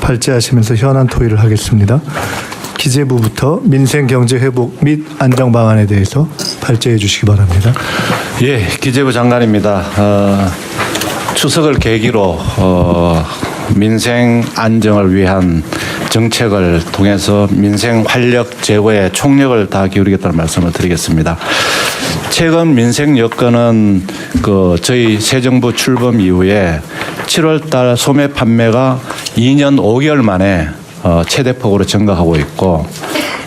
발제하시면서 현안 토의를 하겠습니다. 기재부부터 민생경제회복 및 안정 방안에 대해서 발제해 주시기 바랍니다. 예, 기재부 장관입니다. 추석을 계기로 민생 안정을 위한 정책을 통해서 민생 활력 제고에 총력을 다 기울이겠다는 말씀을 드리겠습니다. 최근 민생 여건은 저희 새 정부 출범 이후에 7월달 소매 판매가 2년 5개월 만에 최대폭으로 증가하고 있고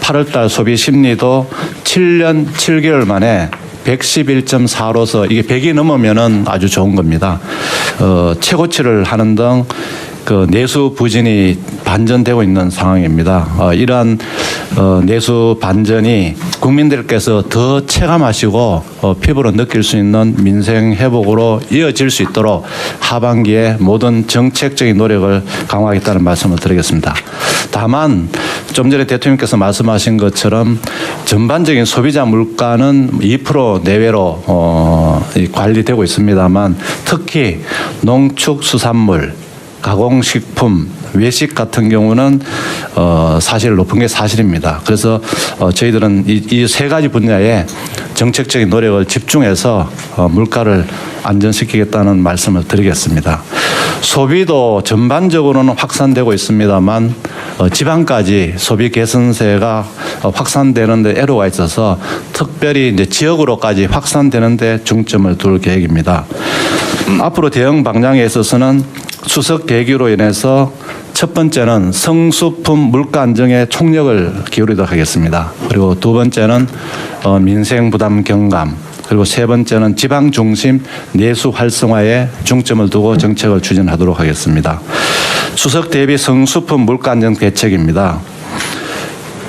8월달 소비 심리도 7년 7개월 만에 111.4로서 이게 100이 넘으면은 아주 좋은 겁니다. 최고치를 하는 등 내수 부진이 반전되고 있는 상황입니다. 이러한 내수 반전이 국민들께서 더 체감하시고 피부로 느낄 수 있는 민생 회복으로 이어질 수 있도록 하반기에 모든 정책적인 노력을 강화하겠다는 말씀을 드리겠습니다. 다만 좀 전에 대통령께서 말씀하신 것처럼 전반적인 소비자 물가는 2% 내외로 관리되고 있습니다만 특히 농축수산물, 가공식품, 외식 같은 경우는 사실 높은 게 사실입니다. 그래서 저희들은 이 세 가지 분야에 정책적인 노력을 집중해서 물가를 안정시키겠다는 말씀을 드리겠습니다. 소비도 전반적으로는 확산되고 있습니다만 지방까지 소비 개선세가 확산되는 데 애로가 있어서 특별히 이제 지역으로까지 확산되는 데 중점을 둘 계획입니다. 앞으로 대응 방향에 있어서는 추석 계기로 인해서 첫 번째는 성수품 물가 안정에 총력을 기울이도록 하겠습니다. 그리고 두 번째는 민생 부담 경감, 그리고 세 번째는 지방 중심 내수 활성화에 중점을 두고 정책을 추진하도록 하겠습니다. 추석 대비 성수품 물가 안정 대책입니다.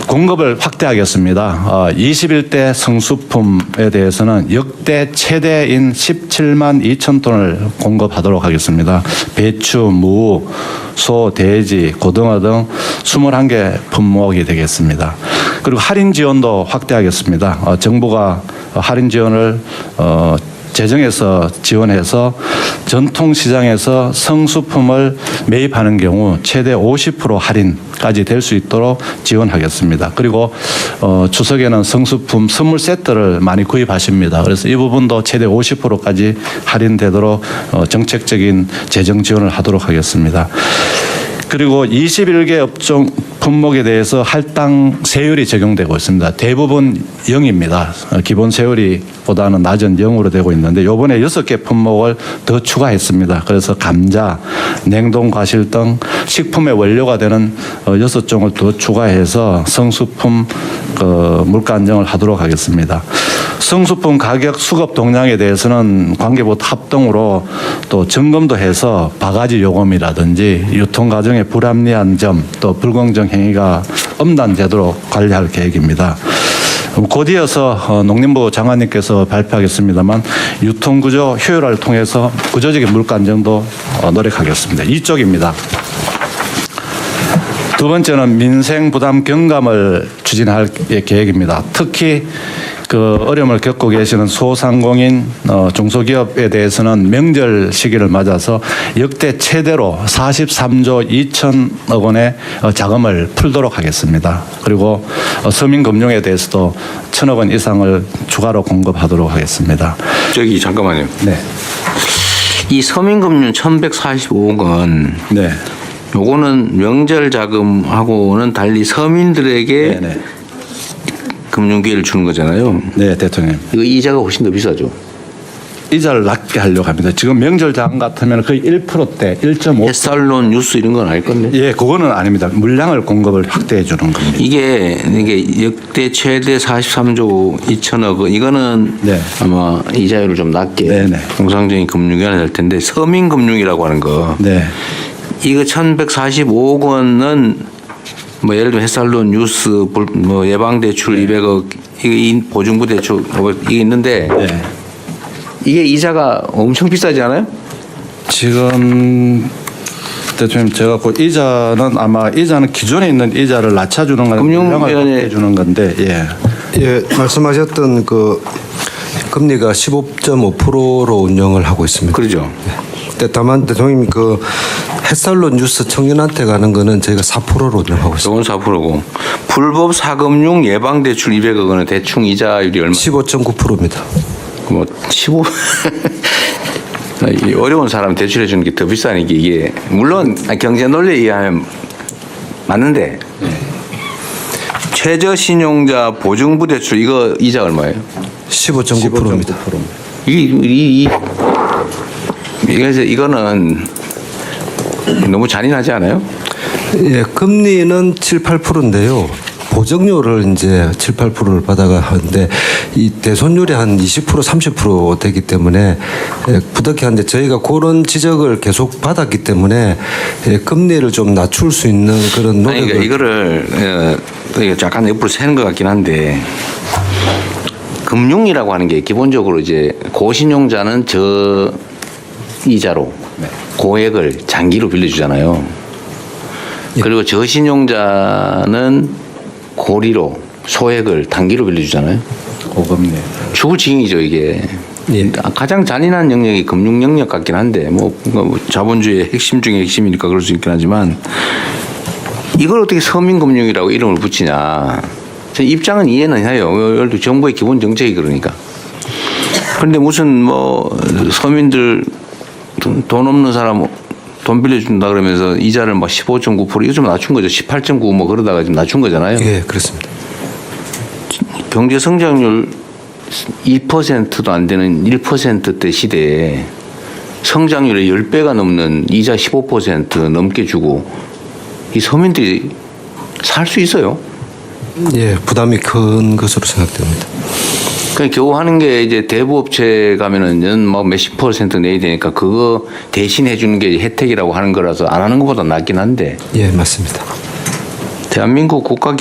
공급을 확대하겠습니다. 21대 성수품에 대해서는 역대 최대인 17만 2천 톤을 공급하도록 하겠습니다. 배추, 무, 소, 돼지, 고등어 등 21개 품목이 되겠습니다. 그리고 할인 지원도 확대하겠습니다. 정부가 할인 지원을 재정에서 지원해서 전통시장에서 성수품을 매입하는 경우 최대 50% 할인까지 될 수 있도록 지원하겠습니다. 그리고 추석에는 성수품 선물 세트를 많이 구입하십니다. 그래서 이 부분도 최대 50%까지 할인되도록 정책적인 재정 지원을 하도록 하겠습니다. 그리고 21개 업종 품목에 대해서 할당 세율이 적용되고 있습니다. 대부분 0입니다. 기본 세율이보다는 낮은 0으로 되고 있는데 이번에 6개 품목을 더 추가했습니다. 그래서 감자, 냉동 과실 등 식품의 원료가 되는 6종을 더 추가해서 성수품 물가 안정을 하도록 하겠습니다. 성수품 가격 수급 동향에 대해서는 관계부 합동으로 또 점검도 해서 바가지 요금이라든지 유통 과정의 불합리한 점 또 불공정 행위가 엄단되도록 관리할 계획입니다. 곧이어서 농림부 장관님께서 발표하겠습니다만 유통구조 효율화를 통해서 구조적인 물가 안정도 노력하겠습니다. 이쪽입니다. 두 번째는 민생 부담 경감을 추진할 계획입니다. 특히 어려움을 겪고 계시는 소상공인 중소기업에 대해서는 명절 시기를 맞아서 역대 최대로 43조 2천억 원의 자금을 풀도록 하겠습니다. 그리고 서민금융에 대해서도 1,000억 원 이상을 추가로 공급하도록 하겠습니다. 잠깐만요. 네. 이 서민금융 1,145억 원. 네. 요거는 명절 자금하고는 달리 서민들에게 네네. 금융기회를 주는 거잖아요. 네, 대통령. 이거 이자가 훨씬 더 비싸죠. 이자를 낮게 하려고 합니다. 지금 명절 자금 같으면 거의 1%대, 1.5%. 햇살론 뉴스 이런 건 아닐 건데. 예, 그거는 아닙니다. 물량을 공급을 확대해 주는 겁니다. 이게 역대 최대 43조 2천억 원. 이거는 네. 아마 이자율을 좀 낮게 네네. 통상적인 금융이 하나 될 텐데 서민금융이라고 하는 거. 네. 이거 1,145억 원은 뭐 예를 들면 햇살론 뉴스 뭐 예방대출 200억 이게 보증부 대출 이게 있는데 네. 이게 이자가 엄청 비싸지 않아요? 지금 대통령 제가 그 이자는 아마 이자는 기존에 있는 이자를 낮춰주는 건 금융위원회 주는 건데 예, 말씀하셨던 금리가 15.5%로 운영을 하고 있습니다. 그러죠. 다만 대통령님 햇살로 뉴스 청년한테 가는 거는 저희가 4%로 운영하고 있습니다. 저건 4%고 불법 사금융 예방 대출 200억 원은 대충 이자율이 얼마? 15.9%입니다. 뭐 15. 이 어려운 사람 대출해 주는 게 더 비싸니까 이게 물론 경제 논리에 의하면 맞는데 최저 신용자 보증부 대출 이거 이자 얼마예요? 15.9%입니다. 그래서 이거는 너무 잔인하지 않아요? 예, 금리는 7, 8%인데요. 보정료를 이제 7, 8%를 받아가 하는데 이 대손율이 한 20%, 30% 되기 때문에 부득이한데 저희가 그런 지적을 계속 받았기 때문에 금리를 좀 낮출 수 있는 그런 노력을. 아니, 그러니까 이거를 약간 옆으로 새는 것 같긴 한데 금융이라고 하는 게 기본적으로 이제 고신용자는 저 이자로 고액을 장기로 빌려주잖아요. 그리고 저신용자는 고리로 소액을 단기로 빌려주잖아요. 고금리. 죽을 지경이죠 이게. 예. 가장 잔인한 영역이 금융 영역 같긴 한데 뭐 자본주의의 핵심 중에 핵심이니까 그럴 수 있긴 하지만 이걸 어떻게 서민금융이라고 이름을 붙이냐. 제 입장은 이해는 해요. 예를 들어 정부의 기본 정책이 그러니까. 그런데 무슨 뭐 서민들 돈 없는 사람 돈 빌려준다 그러면서 이자를 막 15.9% 이거 좀 낮춘 거죠. 18.9 뭐 그러다가 좀 낮춘 거잖아요. 예, 그렇습니다. 경제 성장률 2%도 안 되는 1%대 시대에 성장률의 10배가 넘는 이자 15% 넘게 주고 이 서민들이 살 수 있어요. 예, 부담이 큰 것으로 생각됩니다. 그냥 겨우 하는 게 이제 대부업체 가면은 연 몇십 % 내야 되니까 그거 대신 해주는 게 혜택이라고 하는 거라서 안 하는 것보다 낫긴 한데. 예, 맞습니다. 대한민국 국가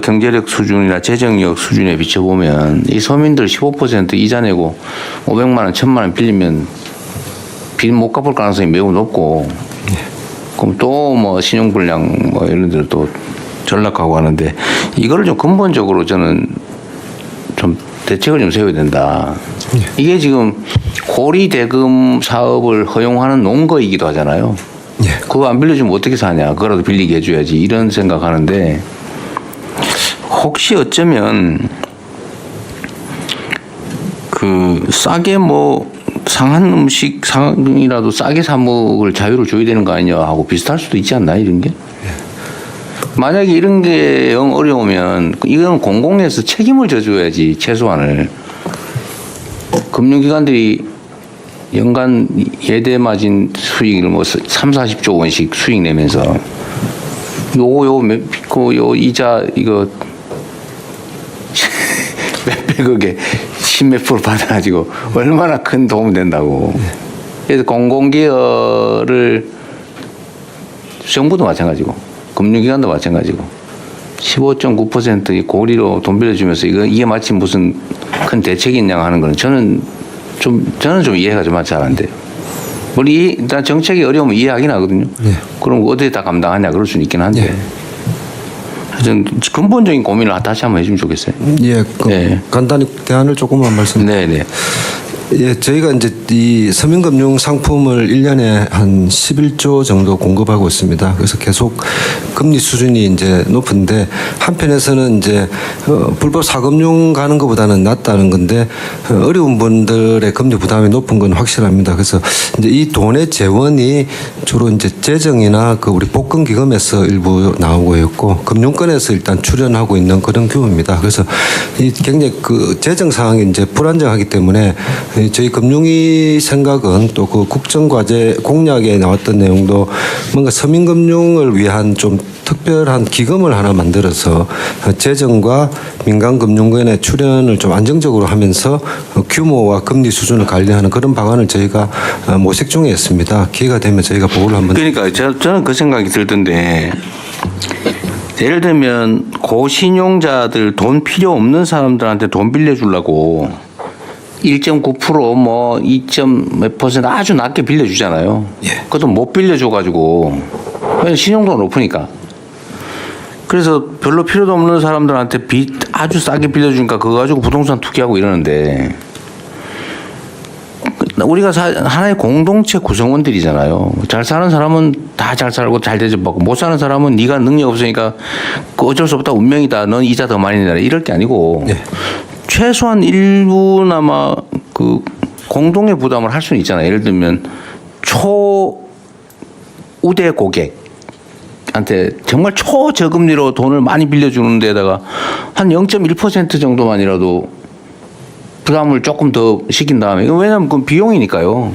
경제력 수준이나 재정력 수준에 비춰보면 이 서민들 15% 이자 내고 500만 원, 1000만 원 빌리면 빚 못 갚을 가능성이 매우 높고 그럼 또 뭐 신용불량 뭐 이런 데로 또 전락하고 하는데 이거를 좀 근본적으로 저는 좀 대책을 좀 세워야 된다. 이게 지금 고리 대금 사업을 허용하는 논거이기도 하잖아요. 예. 그거 안 빌려주면 어떻게 사냐. 그거라도 빌리게 해줘야지. 이런 생각하는데 혹시 어쩌면 그 싸게 뭐 상한 음식 상이라도 싸게 사 먹을 자유를 줘야 되는 거 아니냐 하고 비슷할 수도 있지 않나 이런 게. 만약에 이런 게 영 어려우면 이건 공공에서 책임을 져줘야지 최소한을. 금융기관들이 연간 예대 마진 수익을 뭐 3, 40조 원씩 수익 내면서 요 이자 이거 몇백억에 10몇 프로 받아가지고 얼마나 큰 도움이 된다고. 그래서 공공기여를 정부도 마찬가지고 금융기관도 마찬가지고 15.9% 고리로 돈 빌려주면서 이게 마치 무슨 큰 대책이냐 하는 거는 저는 좀 이해가 좀 잘 안 돼요. 물론 일단 정책이 어려우면 이해하긴 하거든요. 네. 그럼 어디에 다 감당하냐 그럴 수는 있긴 한데. 전 근본적인 고민을 다시 한번 해주면 좋겠어요. 예, 네. 간단히 대안을 조금만 말씀드리면. 네네. 예, 저희가 이제 이 서민금융 상품을 1년에 한 11조 정도 공급하고 있습니다. 그래서 계속 금리 수준이 이제 높은데 한편에서는 이제 불법 사금융 가는 것보다는 낫다는 건데 어려운 분들의 금리 부담이 높은 건 확실합니다. 그래서 이제 이 돈의 재원이 주로 이제 재정이나 그 우리 복권기금에서 일부 나오고 있고 금융권에서 일단 출연하고 있는 그런 규모입니다. 그래서 이 굉장히 그 재정 상황이 이제 불안정하기 때문에 저희 금융위 생각은 또 그 국정과제 공약에 나왔던 내용도 뭔가 서민금융을 위한 좀 특별한 기금을 하나 만들어서 재정과 민간금융권의 출연을 좀 안정적으로 하면서 규모와 금리 수준을 관리하는 그런 방안을 저희가 모색 중에 있습니다. 기회가 되면 저희가 보고를 한번. 그러니까 저는 그 생각이 들던데 예를 들면 고신용자들 돈 필요 없는 사람들한테 돈 빌려주려고 1.9% 뭐 2.몇% 아주 낮게 빌려주잖아요. 예. 그것도 못 빌려줘가지고 왜냐면 신용도가 높으니까. 그래서 별로 필요도 없는 사람들한테 빚 아주 싸게 빌려주니까 그거 가지고 부동산 투기하고 이러는데 우리가 하나의 공동체 구성원들이잖아요. 잘 사는 사람은 다 잘 살고 잘 대접받고 못 사는 사람은 네가 능력 없으니까 그 어쩔 수 없다 운명이다. 넌 이자 더 많이 내라 이럴 게 아니고 네. 최소한 일부나마 그 공동의 부담을 할 수는 있잖아요. 예를 들면 초우대 고객한테 정말 초저금리로 돈을 많이 빌려주는 데다가 한 0.1% 정도만이라도 부담을 조금 더 시킨 다음에 왜냐하면 그건 비용이니까요.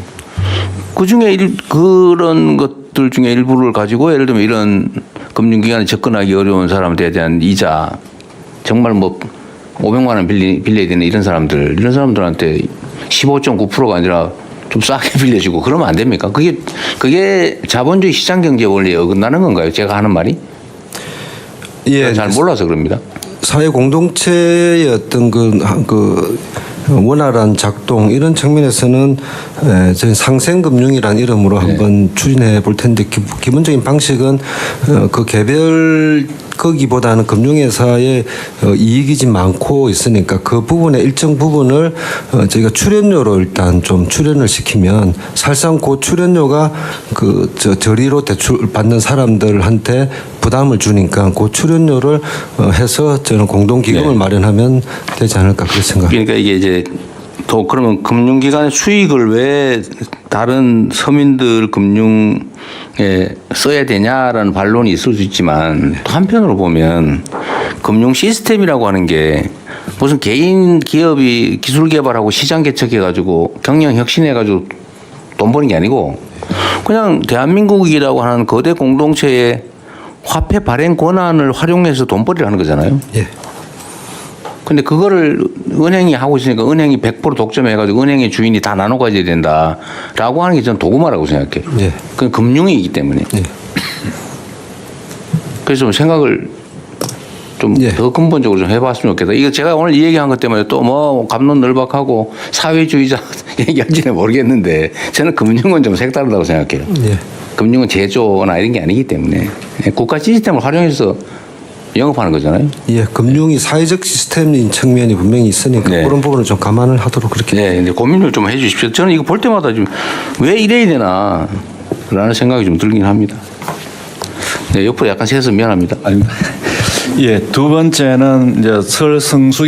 그 중에 그런 것들 중에 일부를 가지고 예를 들면 이런 금융기관에 접근하기 어려운 사람들에 대한 이자 정말 뭐 500만 원 빌려야 되는 이런 사람들한테 15.9%가 아니라 좀 싸게 빌려주고 그러면 안 됩니까? 그게 자본주의 시장 경제 원리에 어긋나는 건가요? 제가 하는 말이? 예, 잘 몰라서 그럽니다. 사회 공동체의 어떤 그 원활한 작동 이런 측면에서는 저희 상생금융이라는 이름으로 한번 추진해 볼 텐데 기본적인 방식은 그 개별 거기보다는 금융회사의 이익이 좀 많고 있으니까 그 부분의 일정 부분을 저희가 출연료로 일단 좀 출연을 시키면 사실상 그 출연료가 그 저리로 대출 받는 사람들한테 부담을 주니까 그 출연료를 해서 저는 공동기금을 마련하면 되지 않을까 그렇게 생각합니다. 그러니까 이게 이제 또 그러면 금융기관의 수익을 왜 다른 서민들 금융에 써야 되냐라는 반론이 있을 수 있지만 또 한편으로 보면 금융 시스템이라고 하는 게 무슨 개인 기업이 기술 개발하고 시장 개척해가지고 경영 혁신해가지고 돈 버는 게 아니고 그냥 대한민국이라고 하는 거대 공동체의 화폐 발행 권한을 활용해서 돈벌이를 하는 거잖아요. 예. 근데 그거를 은행이 하고 있으니까 은행이 100% 독점해가지고 은행의 주인이 다 나눠 가져야 된다라고 하는 게 저는 도구마라고 생각해요. 예. 그건 금융이기 때문에. 예. 그래서 좀 생각을 좀 예. 더 근본적으로 좀 해봤으면 좋겠다. 이거 제가 오늘 이 얘기한 것 때문에 또 뭐 갑론을박하고 사회주의자 얘기할지는 모르겠는데 저는 금융은 좀 색다르다고 생각해요. 예. 금융은 제조나 이런 게 아니기 때문에 국가 시스템을 활용해서 영업하는 거잖아요. 예, 금융이 사회적 시스템인 측면이 분명히 있으니까 네. 그런 부분을 좀 감안을 하도록 그렇게. 네, 근데 고민을 좀 해주십시오. 저는 이거 볼 때마다 좀 왜 이래야 되나라는 생각이 좀 들긴 합니다. 네, 옆으로 약간 세서 미안합니다. 예, 두 번째는 이제 설성수